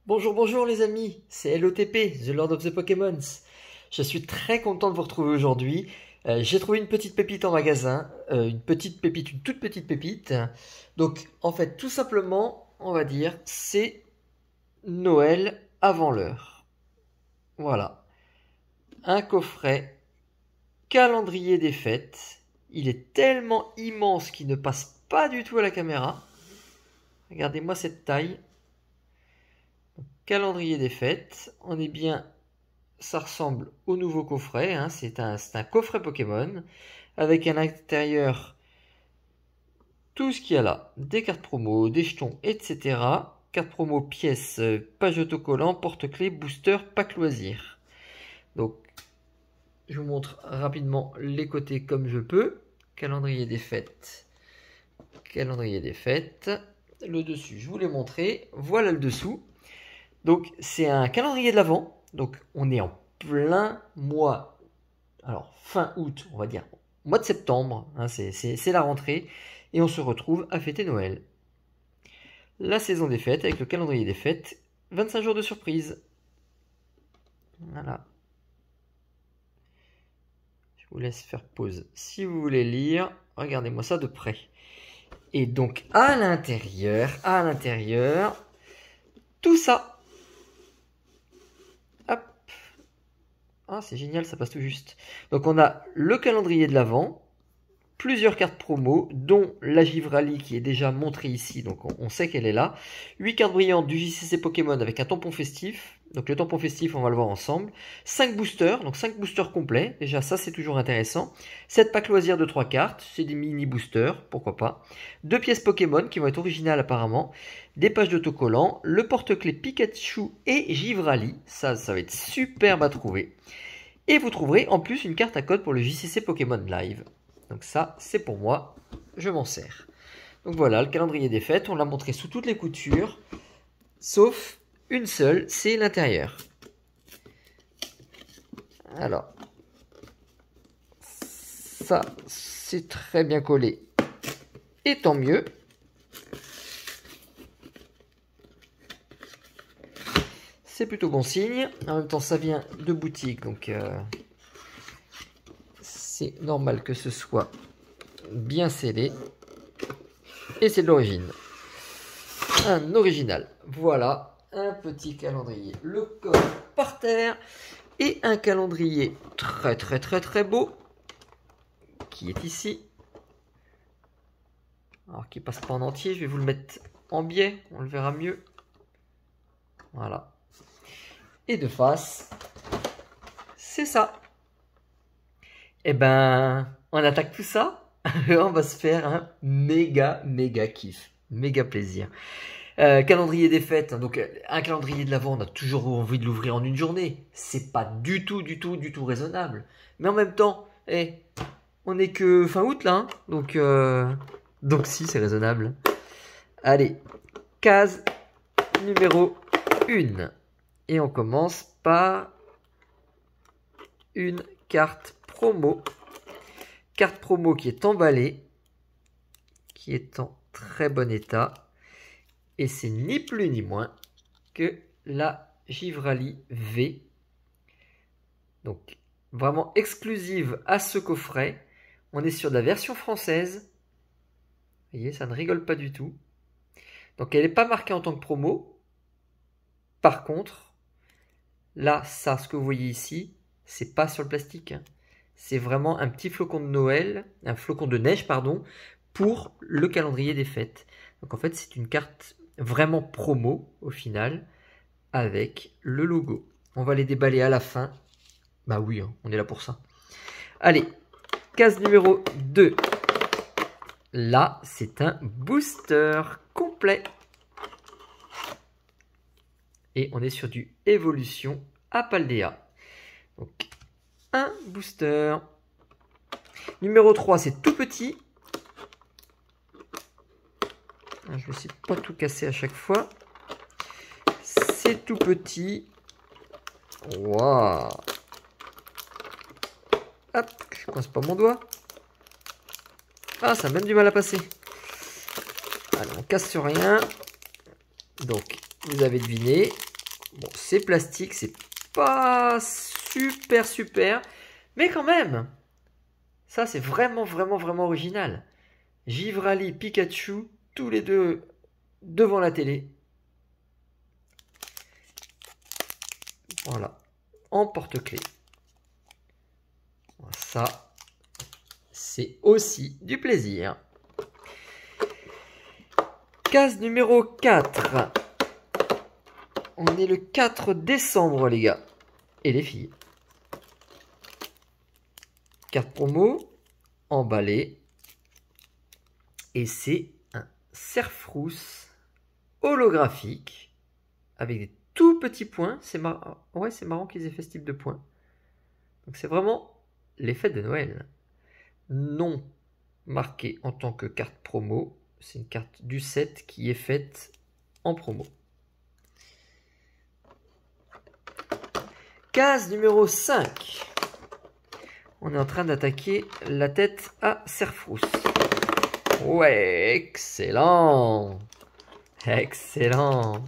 Bonjour, bonjour les amis, c'est LOTP, The Lord of the Pokémons. Je suis très content de vous retrouver aujourd'hui. J'ai trouvé une petite pépite en magasin, une petite pépite, une toute petite pépite. Donc en fait, tout simplement, on va dire, c'est Noël avant l'heure. Voilà, un coffret, calendrier des fêtes. Il est tellement immense qu'il ne passe pas du tout à la caméra. Regardez-moi cette taille. Calendrier des fêtes, on est bien, ça ressemble au nouveau coffret, hein, c'est un coffret Pokémon, avec à l'intérieur tout ce qu'il y a là, des cartes promo, des jetons, etc. Cartes promo, pièces, page autocollant, porte-clés, booster, pack loisir. Donc, je vous montre rapidement les côtés comme je peux. Calendrier des fêtes, le dessus, je vous l'ai montré, voilà le dessous. Donc c'est un calendrier de l'Avent, donc on est en plein mois, alors fin août, on va dire, mois de septembre, hein, c'est la rentrée, et on se retrouve à fêter Noël. La saison des fêtes, avec le calendrier des fêtes, 25 jours de surprise. Voilà. Je vous laisse faire pause si vous voulez lire, regardez-moi ça de près. Et donc à l'intérieur, tout ça. Hop. Ah, c'est génial, ça passe tout juste. Donc on a le calendrier de l'Avent, plusieurs cartes promo, dont la Givrali qui est déjà montrée ici, donc on sait qu'elle est là. 8 cartes brillantes du JCC Pokémon avec un tampon festif. Donc le tampon festif, on va le voir ensemble. 5 boosters, donc 5 boosters complets. Déjà ça c'est toujours intéressant. 7 packs loisirs de 3 cartes, c'est des mini boosters, pourquoi pas. 2 pièces Pokémon qui vont être originales apparemment. Des pages d'autocollants, le porte-clés Pikachu et Givrali. Ça va être superbe à trouver. Et vous trouverez en plus une carte à code pour le JCC Pokémon Live. Donc ça, c'est pour moi, je m'en sers. Donc voilà, le calendrier des fêtes, on l'a montré sous toutes les coutures, sauf une seule, c'est l'intérieur. Alors, ça, c'est très bien collé, et tant mieux. C'est plutôt bon signe. En même temps, ça vient de boutique, donc c'est normal que ce soit bien scellé. Et c'est de l'origine. Un original. Voilà, un petit calendrier. Le coffre par terre. Et un calendrier très beau. Qui est ici. Alors, qui passe pas en entier. Je vais vous le mettre en biais. On le verra mieux. Voilà. Et de face, c'est ça. Et ben, on attaque tout ça. On va se faire un méga kiff. Méga plaisir. Calendrier des fêtes. Donc, un calendrier de l'Avent, on a toujours envie de l'ouvrir en une journée. C'est pas du tout raisonnable. Mais en même temps, on est que fin août là. Hein, donc si, c'est raisonnable. Allez, case numéro 1. Et on commence par une carte promo. Carte promo qui est emballée, qui est en très bon état. Et c'est ni plus ni moins que la Givrali V. Donc vraiment exclusive à ce coffret. On est sur de la version française. Vous voyez, ça ne rigole pas du tout. Donc elle n'est pas marquée en tant que promo. Par contre, là, ça, ce que vous voyez ici, c'est pas sur le plastique. Hein. C'est vraiment un petit flocon de Noël, un flocon de neige, pardon, pour le calendrier des fêtes. Donc en fait, c'est une carte vraiment promo, au final, avec le logo. On va les déballer à la fin. Bah oui, hein, on est là pour ça. Allez, case numéro 2. Là, c'est un booster complet. Et on est sur du évolution à Paldea. Donc, un booster. Numéro 3, c'est tout petit. Je vais essayer de pas tout casser à chaque fois. C'est tout petit. Waouh. Hop, je coince pas mon doigt. Ah, ça a même du mal à passer. Allez, on casse sur rien. Donc, vous avez deviné. Bon, c'est plastique, c'est pas super, mais quand même, ça c'est vraiment original. Givrali, Pikachu, tous les deux devant la télé. Voilà, en porte-clés. Ça, c'est aussi du plaisir. Case numéro 4. On est le 4 décembre, les gars. Et les filles. Carte promo, emballée. Et c'est un Serfrousse holographique. Avec des tout petits points. C'est marrant. Ouais, c'est marrant qu'ils aient fait ce type de points. Donc c'est vraiment les fêtes de Noël. Non marqué en tant que carte promo. C'est une carte du set qui est faite en promo. Case numéro 5. On est en train d'attaquer la tête à Serfrousse. Ouais, excellent. Excellent.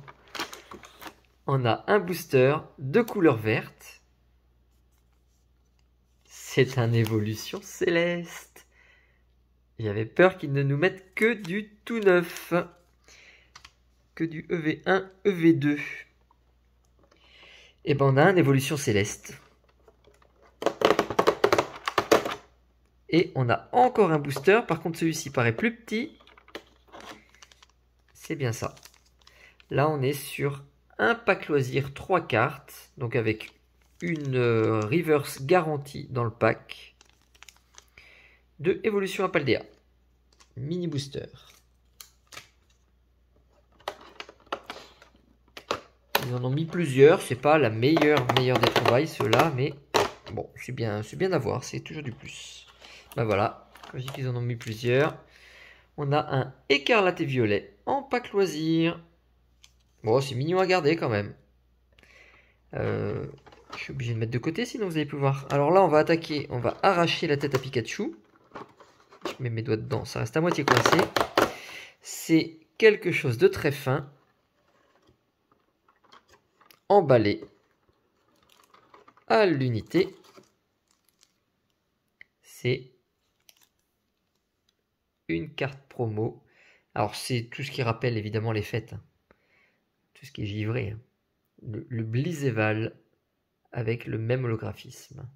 On a un booster de couleur verte. C'est un évolution céleste. J'avais peur qu'ils ne nous mettent que du tout neuf. Que du EV1, EV2. Et ben on a un évolution céleste. Et on a encore un booster. Par contre celui-ci paraît plus petit. C'est bien ça. Là on est sur un pack loisir 3 cartes. Donc avec une reverse garantie dans le pack. De évolution Apaldea. Mini booster. Ils en ont mis plusieurs. C'est pas la meilleure des trouvailles ceux-là. Mais bon, c'est bien à voir. C'est toujours du plus. Ben voilà. Quand je dis qu'ils en ont mis plusieurs. On a un écarlate et violet en pack loisir. Bon, c'est mignon à garder quand même. Je suis obligé de mettre de côté, sinon vous allez plus voir. Alors là, on va attaquer, on va arracher la tête à Pikachu. Je mets mes doigts dedans, ça reste à moitié coincé. C'est quelque chose de très fin. Emballé à l'unité. C'est une carte promo. Alors c'est tout ce qui rappelle évidemment les fêtes. Tout ce qui est givré. Le Blizzéval avec le même holographisme.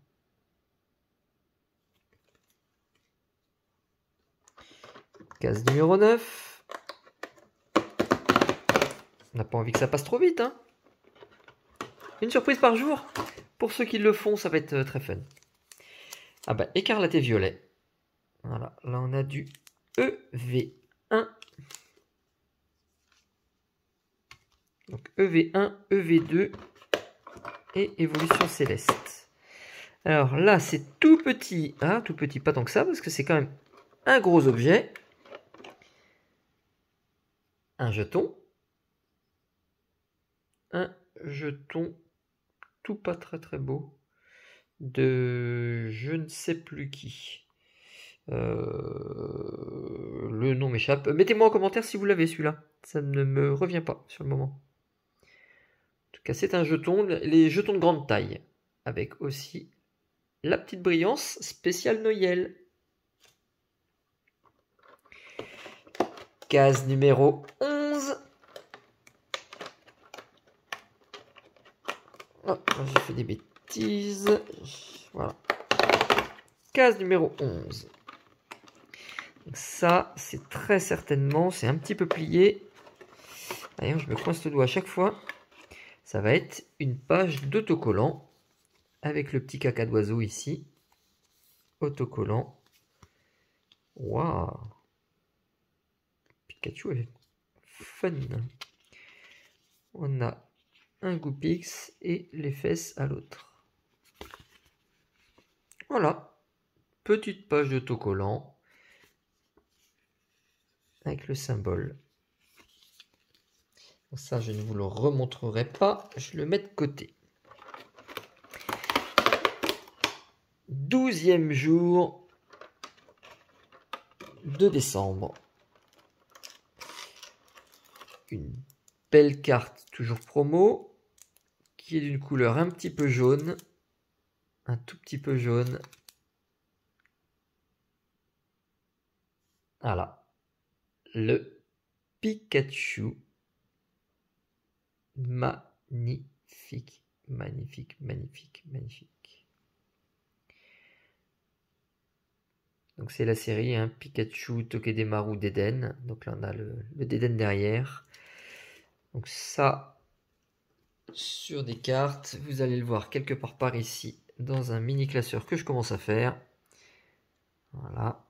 Case numéro 9. On n'a pas envie que ça passe trop vite, hein. Une surprise par jour. Pour ceux qui le font, ça va être très fun. Ah bah, écarlate et violet. Voilà, là on a du EV1. Donc EV1, EV2 et évolution céleste. Alors là, c'est tout petit. Ah, tout petit, pas tant que ça, parce que c'est quand même un gros objet. Un jeton. Un jeton tout pas très beau. De je ne sais plus qui. Le nom m'échappe. Mettez-moi en commentaire si vous l'avez celui-là. Ça ne me revient pas sur le moment. En tout cas, c'est un jeton. Les jetons de grande taille. Avec aussi la petite brillance spéciale Noël. Case numéro 11. Oh, j'ai fait des bêtises. Voilà. Case numéro 11. Donc ça, c'est très certainement, c'est un petit peu plié. D'ailleurs, je me coince le doigt à chaque fois. Ça va être une page d'autocollant avec le petit caca d'oiseau ici. Autocollant. Waouh! Pikachu, elle est fun. On a un Goopix et les fesses à l'autre. Voilà. Petite page d'autocollant avec le symbole. Ça, je ne vous le remontrerai pas. Je le mets de côté. 12e jour de décembre. Une belle carte, toujours promo. qui est d'une couleur un petit peu jaune, un tout petit peu jaune. Voilà, le Pikachu. Magnifique, magnifique, magnifique, magnifique. Donc c'est la série hein, Pikachu, Togedemaru, Deden. Donc là on a le Deden derrière. Donc ça, sur des cartes, vous allez le voir quelque part par ici, dans un mini classeur que je commence à faire. Voilà.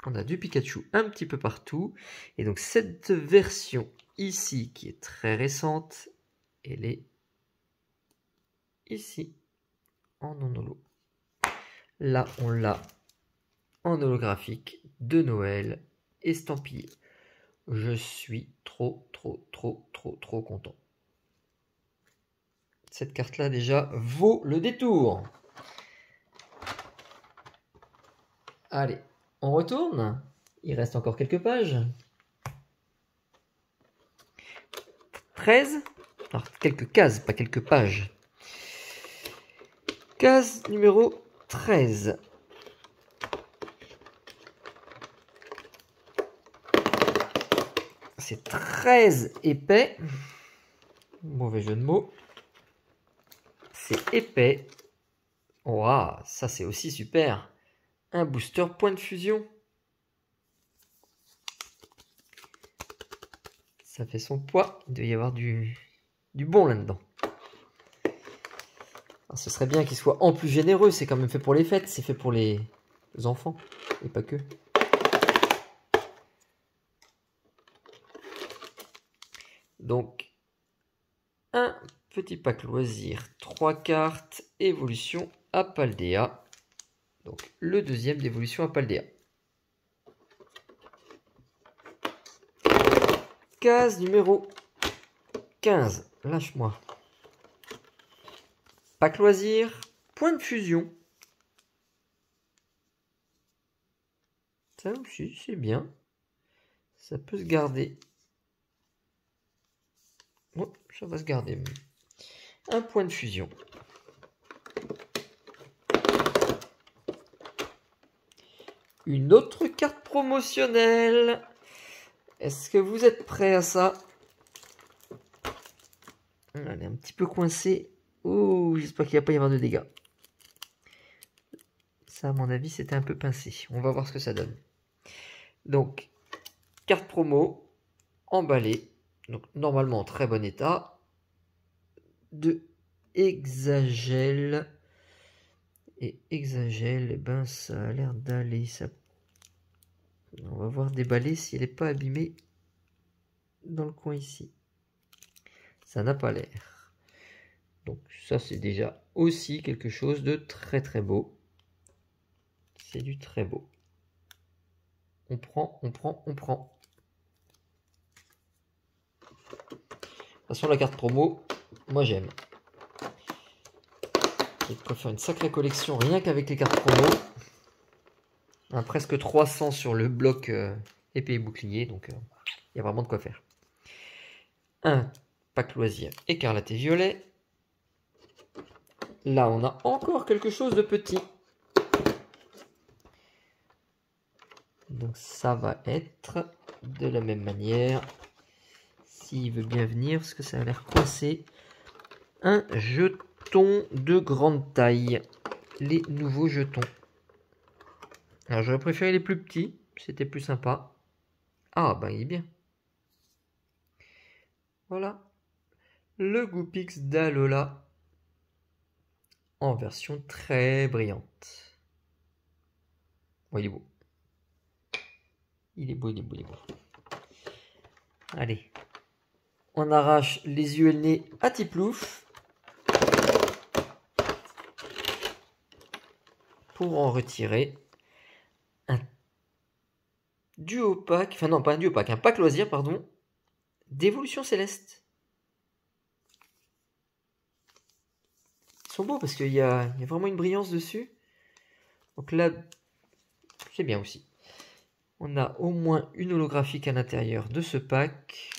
On a du Pikachu un petit peu partout. Et donc cette version ici, qui est très récente, elle est ici, en non-holo. Là, on l'a en holographique de Noël, estampillé. Je suis trop content. Cette carte-là, déjà, vaut le détour. Allez, on retourne. Il reste encore quelques pages. 13. Alors, quelques cases, pas quelques pages. Case numéro 13. C'est 13 épais. Mauvais jeu de mots. C'est épais. Waouh, ça c'est aussi super. Un booster point de fusion. Ça fait son poids. Il doit y avoir du bon là-dedans. Ce serait bien qu'il soit en plus généreux. C'est quand même fait pour les fêtes. C'est fait pour les enfants. Et pas que. Donc, un petit pack loisir. 3 cartes. Évolution à Paldea. Donc, le deuxième d'évolution à Paldea. Case numéro 15. Lâche-moi. Pack loisir. Point de fusion. Ça aussi, c'est bien. Ça peut se garder. Oh, ça va se garder. Un point de fusion. Une autre carte promotionnelle. Est-ce que vous êtes prêts à ça? Elle est un petit peu coincée. Oh, j'espère qu'il ne va pas y avoir de dégâts. Ça, à mon avis, c'était un peu pincé. On va voir ce que ça donne. Donc, carte promo, emballée. Donc, normalement, en très bon état. De Hexagel. Et Hexagel, eh ben, ça a l'air d'aller. Ça... On va voir déballer si elle n'est pas abîmée dans le coin ici. Ça n'a pas l'air. Donc ça c'est déjà aussi quelque chose de très beau. C'est du très beau. On prend, on prend, on prend. De toute façon la carte promo, moi j'aime. Il faut faire une sacrée collection rien qu'avec les cartes promo. Presque 300 sur le bloc épée et bouclier, donc il y a vraiment de quoi faire. Un pack loisir écarlate et violet. Là, on a encore quelque chose de petit. Donc ça va être de la même manière. S'il veut bien venir, parce que ça a l'air coincé. Un jeton de grande taille. Les nouveaux jetons. Alors j'aurais préféré les plus petits. C'était plus sympa. Ah, bah il est bien. Voilà. Le Goopix d'Alola. En version très brillante. Oh, il est beau. Il est beau, il est beau, il est beau. Allez. On arrache les yeux et le nez à Tiplouf. Pour en retirer un duo pack. Enfin non, pas un duo pack. Un pack loisir, pardon. D'évolution céleste. Ils sont beaux parce qu'il y a vraiment une brillance dessus. Donc là, c'est bien aussi. On a au moins une holographique à l'intérieur de ce pack.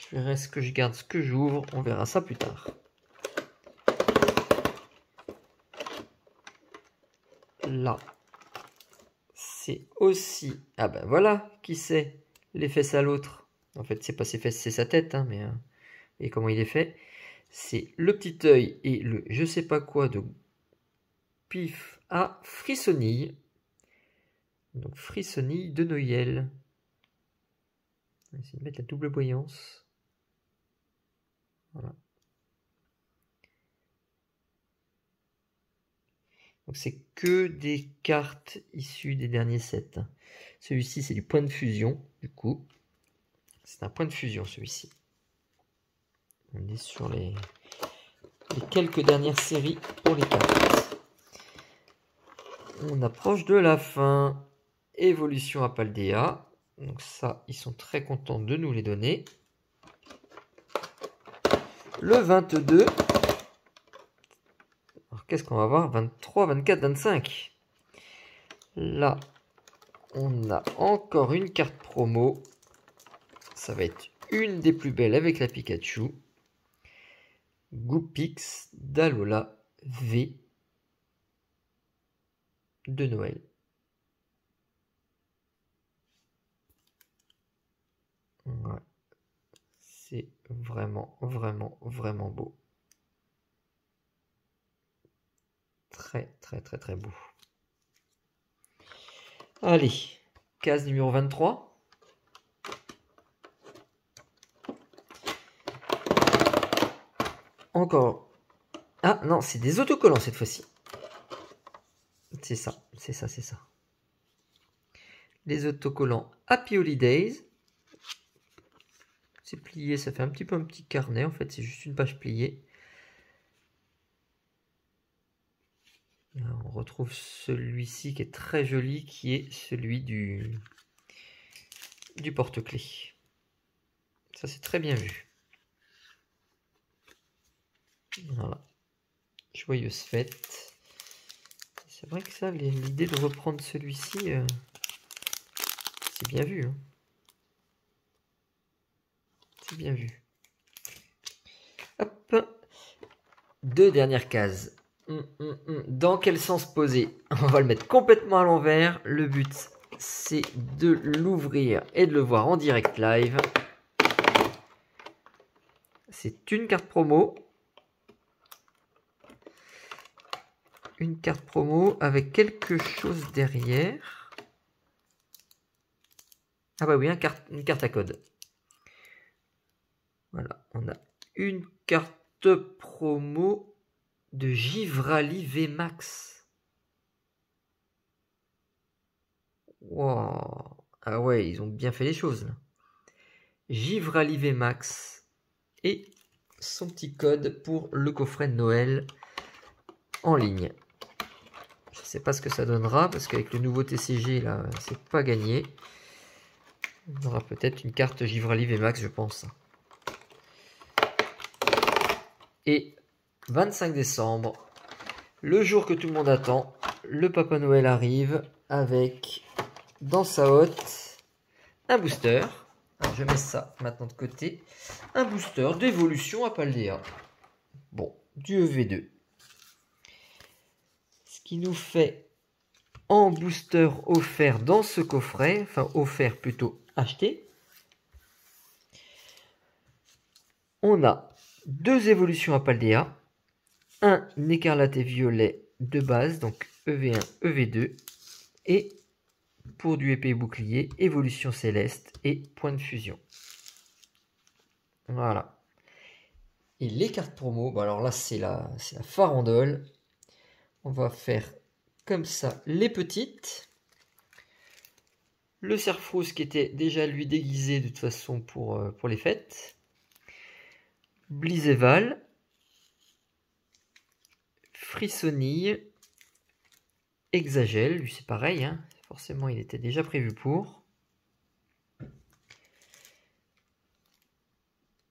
Je verrai ce que je garde, ce que j'ouvre. On verra ça plus tard. là, c'est aussi... Ah ben voilà, qui c'est les fesses à l'autre. En fait, c'est pas ses fesses, c'est sa tête, hein, mais... et comment il est fait? C'est le petit œil et le je sais pas quoi de Pif à Frissonille. Donc Frissonille de Noël. On va essayer de mettre la double voyance. Voilà. Donc c'est que des cartes issues des derniers sets. Celui-ci c'est du point de fusion, du coup. C'est un point de fusion celui-ci. On est sur les quelques dernières séries pour les cartes. On approche de la fin. Évolution à Paldea. Donc ça, ils sont très contents de nous les donner. Le 22. Alors qu'est-ce qu'on va voir? 23, 24, 25. Là, on a encore une carte promo. Ça va être une des plus belles avec la Pikachu. Goopix d'Alola V de Noël. Ouais. C'est vraiment, vraiment, vraiment beau. Très, très, très, très beau. Allez, case numéro 23. Encore. Ah non, c'est des autocollants cette fois-ci. C'est ça, c'est ça, c'est ça. Les autocollants Happy Holidays. C'est plié, ça fait un petit carnet en fait, c'est juste une page pliée. Là, on retrouve celui-ci qui est très joli, qui est celui du porte-clés. Ça c'est très bien vu. Voilà. Joyeuse fête. C'est vrai que ça, l'idée de reprendre celui-ci, c'est bien vu. Hein. C'est bien vu. Hop. Deux dernières cases. Dans quel sens poser? On va le mettre complètement à l'envers. Le but, c'est de l'ouvrir et de le voir en direct live. C'est une carte promo. Une carte promo avec quelque chose derrière. Ah bah oui, une carte à code. Voilà, on a une carte promo de Givrali VMAX. Wow. Ah ouais, ils ont bien fait les choses là. Givrali VMAX et son petit code pour le coffret de Noël en ligne. Je sais pas ce que ça donnera parce qu'avec le nouveau TCG là, c'est pas gagné. On aura peut-être une carte Givrali VMAX, je pense. Et 25 décembre, le jour que tout le monde attend, le Papa Noël arrive avec dans sa hotte un booster. Alors je mets ça maintenant de côté. Un booster d'évolution à Paldea. Bon, du EV2. Ce qui nous fait en booster offert dans ce coffret, enfin offert plutôt acheté. On a deux évolutions à Paldea. Un écarlate et violet de base, donc EV1, EV2. Et pour du épée et bouclier, évolution céleste et point de fusion. Voilà. Et les cartes promo, bah alors là c'est la farandole. On va faire comme ça les petites. Le Cerfrousse qui était déjà lui déguisé de toute façon pour les fêtes. Blizzéval. Frissonille. Exagel, lui c'est pareil, hein. Forcément il était déjà prévu pour.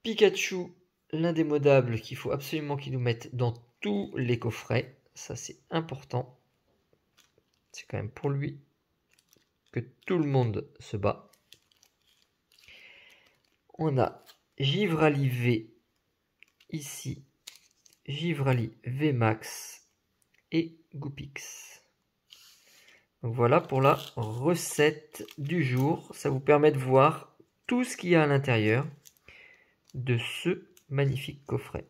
Pikachu, l'indémodable qu'il faut absolument qu'ils nous mettent dans tous les coffrets. Ça c'est important. C'est quand même pour lui que tout le monde se bat. On a Givrali V ici, Givrali V Max et Goopix. Donc voilà pour la recette du jour. Ça vous permet de voir tout ce qu'il y a à l'intérieur de ce magnifique coffret.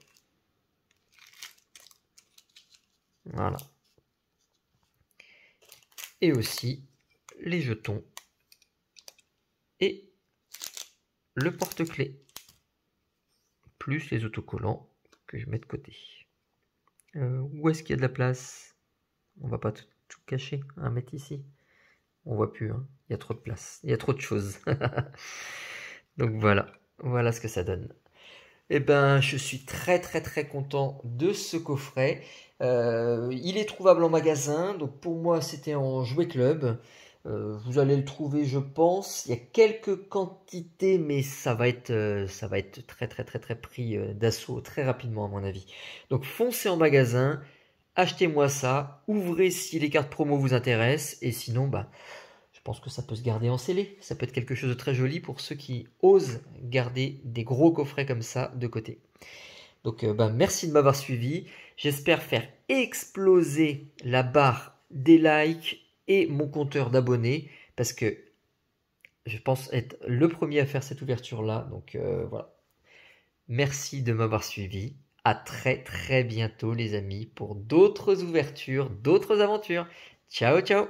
Voilà. Et aussi les jetons et le porte-clés, plus les autocollants que je mets de côté. Où est-ce qu'il y a de la place? On va pas tout cacher, hein, mettre ici. On voit plus, hein. Il y a trop de place, il y a trop de choses. Donc voilà, voilà ce que ça donne. Eh ben, je suis très content de ce coffret. Il est trouvable en magasin, donc pour moi c'était en Jouet Club. Vous allez le trouver, je pense. Il y a quelques quantités, mais ça va être très pris d'assaut très rapidement à mon avis. Donc foncez en magasin, achetez-moi ça, ouvrez si les cartes promo vous intéressent, et sinon, bah, je pense que ça peut se garder en scellé. Ça peut être quelque chose de très joli pour ceux qui osent garder des gros coffrets comme ça de côté. Donc bah, merci de m'avoir suivi. J'espère faire exploser la barre des likes et mon compteur d'abonnés, parce que je pense être le premier à faire cette ouverture là. Donc voilà. Merci de m'avoir suivi. À très bientôt les amis pour d'autres ouvertures, d'autres aventures. Ciao ciao.